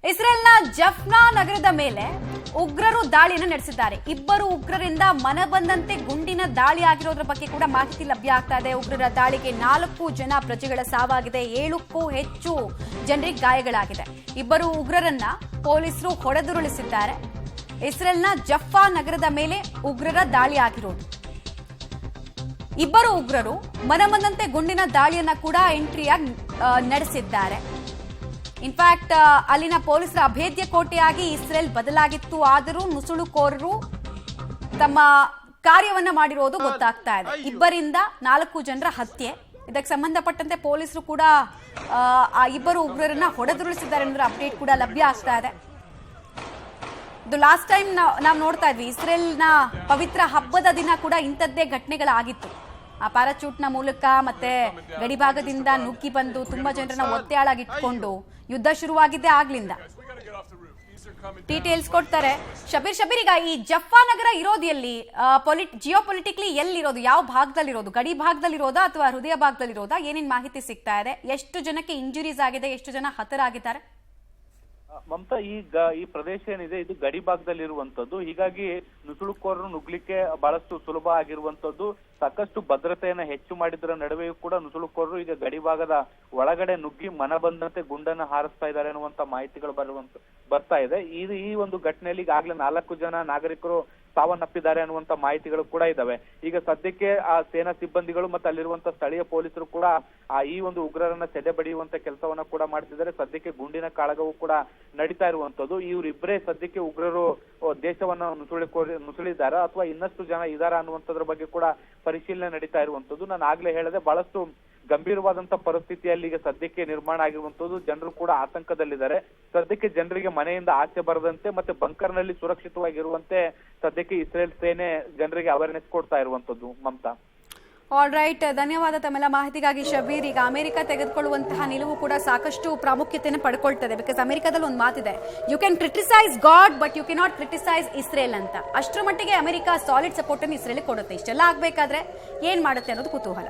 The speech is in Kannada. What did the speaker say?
ಇಸ್ರೇಲ್ನ ಜಫ್ನಾ ನಗರದ ಮೇಲೆ ಉಗ್ರರು ದಾಳಿಯನ್ನು ನಡೆಸಿದ್ದಾರೆ. ಇಬ್ಬರು ಉಗ್ರರಿಂದ ಮನಬಂದಂತೆ ಗುಂಡಿನ ದಾಳಿ ಆಗಿರೋದ್ರ ಬಗ್ಗೆ ಕೂಡ ಮಾಹಿತಿ ಲಭ್ಯ ಆಗ್ತಾ ಇದೆ. ಉಗ್ರರ ದಾಳಿಗೆ 4 ಜನ ಪ್ರಜೆಗಳ ಸಾವಾಗಿದೆ, 7ಕ್ಕೂ ಹೆಚ್ಚು ಜನರಿಗೆ ಗಾಯಗಳಾಗಿದೆ. ಇಬ್ಬರು ಉಗ್ರರನ್ನ ಪೊಲೀಸರು ಹೊಡೆದುರುಳಿಸಿದ್ದಾರೆ. ಇಸ್ರೇಲ್ನ ಜಫ್ನಾ ನಗರದ ಮೇಲೆ ಉಗ್ರರ ದಾಳಿ ಆಗಿರೋದು. ಇಬ್ಬರು ಉಗ್ರರು ಮನಬಂದಂತೆ ಗುಂಡಿನ ದಾಳಿಯನ್ನ ಕೂಡ ಎಂಟ್ರಿಯಾಗಿ ನಡೆಸಿದ್ದಾರೆ. ಇನ್ಫ್ಯಾಕ್ಟ್ ಅಲ್ಲಿನ ಪೊಲೀಸರ ಅಭೇದ್ಯ ಕೋಟೆಯಾಗಿ ಇಸ್ರೇಲ್ ಬದಲಾಗಿತ್ತು. ಆದರೂ ನುಸುಳುಕೋರರು ತಮ್ಮ ಕಾರ್ಯವನ್ನ ಮಾಡಿರೋದು ಗೊತ್ತಾಗ್ತಾ ಇದೆ. ಇಬ್ಬರಿಂದ 4 ಜನರ ಹತ್ಯೆ. ಇದಕ್ಕೆ ಸಂಬಂಧಪಟ್ಟಂತೆ ಪೊಲೀಸರು ಕೂಡ ಆ ಇಬ್ಬರು ಉಗ್ರರನ್ನ ಹೊಡೆದುರುಳಿಸಿದ್ದಾರೆ ಅನ್ನೋ ಅಪ್ಡೇಟ್ ಕೂಡ ಲಭ್ಯ ಆಗ್ತಾ ಇದೆ. ಇದು ಲಾಸ್ಟ್ ಟೈಮ್ ನಾವು ನೋಡ್ತಾ ಇದ್ವಿ, ಇಸ್ರೇಲ್ನ ಪವಿತ್ರ ಹಬ್ಬದ ದಿನ ಕೂಡ ಇಂಥದ್ದೇ ಘಟನೆಗಳಾಗಿತ್ತು. ಆ ಪ್ಯಾರಾಚೂಟ್ನ ಮೂಲಕ ಮತ್ತೆ ಗಡಿಭಾಗದಿಂದ ನುಗ್ಗಿ ಬಂದು ತುಂಬಾ ಜನರನ್ನ ಒತ್ತೆಯಾಳಾಗಿಟ್ಕೊಂಡು ಯುದ್ಧ ಶುರುವಾಗಿದ್ದೆ ಆಗ್ಲಿಂದ. ಡೀಟೇಲ್ಸ್ ಕೊಡ್ತಾರೆ ಶಬೀರ್. ಈಗ ಈ ಜಫ್ನಾ ನಗರ ಇರೋದು ಎಲ್ಲಿ? ಜಿಯೋ ಪೊಲಿಟಿಕಲಿ ಎಲ್ಲಿರೋದು? ಯಾವ ಭಾಗದಲ್ಲಿರೋದು? ಗಡಿ ಭಾಗದಲ್ಲಿರೋದಾ ಅಥವಾ ಹೃದಯ ಭಾಗದಲ್ಲಿರೋದಾ? ಏನೇನ್ ಮಾಹಿತಿ ಸಿಗ್ತಾ ಇದೆ? ಎಷ್ಟು ಜನಕ್ಕೆ ಇಂಜುರೀಸ್ ಆಗಿದೆ? ಎಷ್ಟು ಜನ ಹತರಾಗಿದ್ದಾರೆ? ಮಮತಾ, ಈ ಪ್ರದೇಶ ಏನಿದೆ ಇದು ಗಡಿ ಭಾಗದಲ್ಲಿರುವಂತದ್ದು. ಹೀಗಾಗಿ ನುಸುಳುಕೋರರು ನುಗ್ಲಿಕ್ಕೆ ಬಹಳಷ್ಟು ಸುಲಭ ಆಗಿರುವಂತದ್ದು. ಸಾಕಷ್ಟು ಭದ್ರತೆಯನ್ನ ಹೆಚ್ಚು ಮಾಡಿದ್ರ ನಡುವೆಯೂ ಕೂಡ ನುಸುಳುಕೋರರು ಈಗ ಗಡಿ ಭಾಗದ ಒಳಗಡೆ ನುಗ್ಗಿ ಮನ ಬಂದಂತೆ ಗುಂಡನ್ನು ಹಾರಿಸ್ತಾ ಇದ್ದಾರೆ ಅನ್ನುವಂತ ಮಾಹಿತಿಗಳು ಬರ್ತಾ ಇದೆ. ಈ ಒಂದು ಘಟನೆಯಲ್ಲಿ ಈಗಾಗಲೇ 4 ಜನ ನಾಗರಿಕರು ಸಾವನ್ನಪ್ಪಿದ್ದಾರೆ ಅನ್ನುವಂತ ಮಾಹಿತಿಗಳು ಕೂಡ ಇದಾವೆ. ಈಗ ಸದ್ಯಕ್ಕೆ ಆ ಸೇನಾ ಸಿಬ್ಬಂದಿಗಳು ಮತ್ತೆ ಅಲ್ಲಿರುವಂತ ಸ್ಥಳೀಯ ಪೊಲೀಸರು ಕೂಡ ಈ ಒಂದು ಉಗ್ರರನ್ನ ಸೆದೆ ಬಡಿಯುವಂತ ಕೆಲಸವನ್ನ ಕೂಡ ಮಾಡ್ತಿದ್ದಾರೆ. ಸದ್ಯಕ್ಕೆ ಗುಂಡಿನ ಕಾಳಗವೂ ಕೂಡ ನಡೀತಾ ಇರುವಂತದ್ದು. ಇವರಿಬ್ಬರೇ ಸದ್ಯಕ್ಕೆ ಉಗ್ರರು ದೇಶವನ್ನ ನುಸುಳಿದಾರ ಅಥವಾ ಇನ್ನಷ್ಟು ಜನ ಇದಾರ ಅನ್ನುವಂಥದ್ರ ಬಗ್ಗೆ ಕೂಡ ಪರಿಶೀಲನೆ ನಡೀತಾ ಇರುವಂತದ್ದು. ನಾನು ಆಗ್ಲೇ ಹೇಳಿದೆ, ಬಹಳಷ್ಟು ಗಂಭೀರವಾದಂತ ಪರಿಸ್ಥಿತಿಯಲ್ಲಿ ಈಗ ಸದ್ಯಕ್ಕೆ ನಿರ್ಮಾಣ ಆಗಿರುವಂತದ್ದು. ಜನರು ಕೂಡ ಆತಂಕದಲ್ಲಿದ್ದಾರೆ. ಸದ್ಯಕ್ಕೆ ಜನರಿಗೆ ಮನೆಯಿಂದ ಆಚೆ ಬರದಂತೆ ಮತ್ತೆ ಬಂಕರ್ನಲ್ಲಿ ಸುರಕ್ಷಿತವಾಗಿರುವಂತೆ ಸದ್ಯಕ್ಕೆ ಇಸ್ರೇಲ್ ಸೇನೆ ಜನರಿಗೆ ಅವೇರ್ನೆಸ್ ಕೊಡ್ತಾ ಇರುವಂತದ್ದು. ಮಮತಾ, ಆಲ್ ರೈಟ್, ಧನ್ಯವಾದ ತಮ್ಮೆಲ್ಲ ಮಾಹಿತಿಗಾಗಿ ಶಬೀರ್. ಈಗ ಅಮೆರಿಕ ತೆಗೆದುಕೊಳ್ಳುವಂತಹ ನಿಲುವು ಕೂಡ ಸಾಕಷ್ಟು ಪ್ರಾಮುಖ್ಯತೆಯನ್ನು ಪಡ್ಕೊಳ್ತದೆ. ಬಿಕಾಸ್ ಅಮೆರಿಕದಲ್ಲಿ ಒಂದು ಮಾತಿದೆ, you can criticise God but you cannot criticise Israel ಅಂತ. ಅಷ್ಟರ ಮಟ್ಟಿಗೆ ಅಮೆರಿಕ ಸಾಲಿಡ್ ಸಪೋರ್ಟ್ ಅನ್ನು ಇಸ್ರೇಲ್ ಕೊಡುತ್ತೆ. ಇಷ್ಟೆಲ್ಲ ಆಗ್ಬೇಕಾದ್ರೆ ಏನ್ ಮಾಡುತ್ತೆ ಅನ್ನೋದು ಕುತೂಹಲ.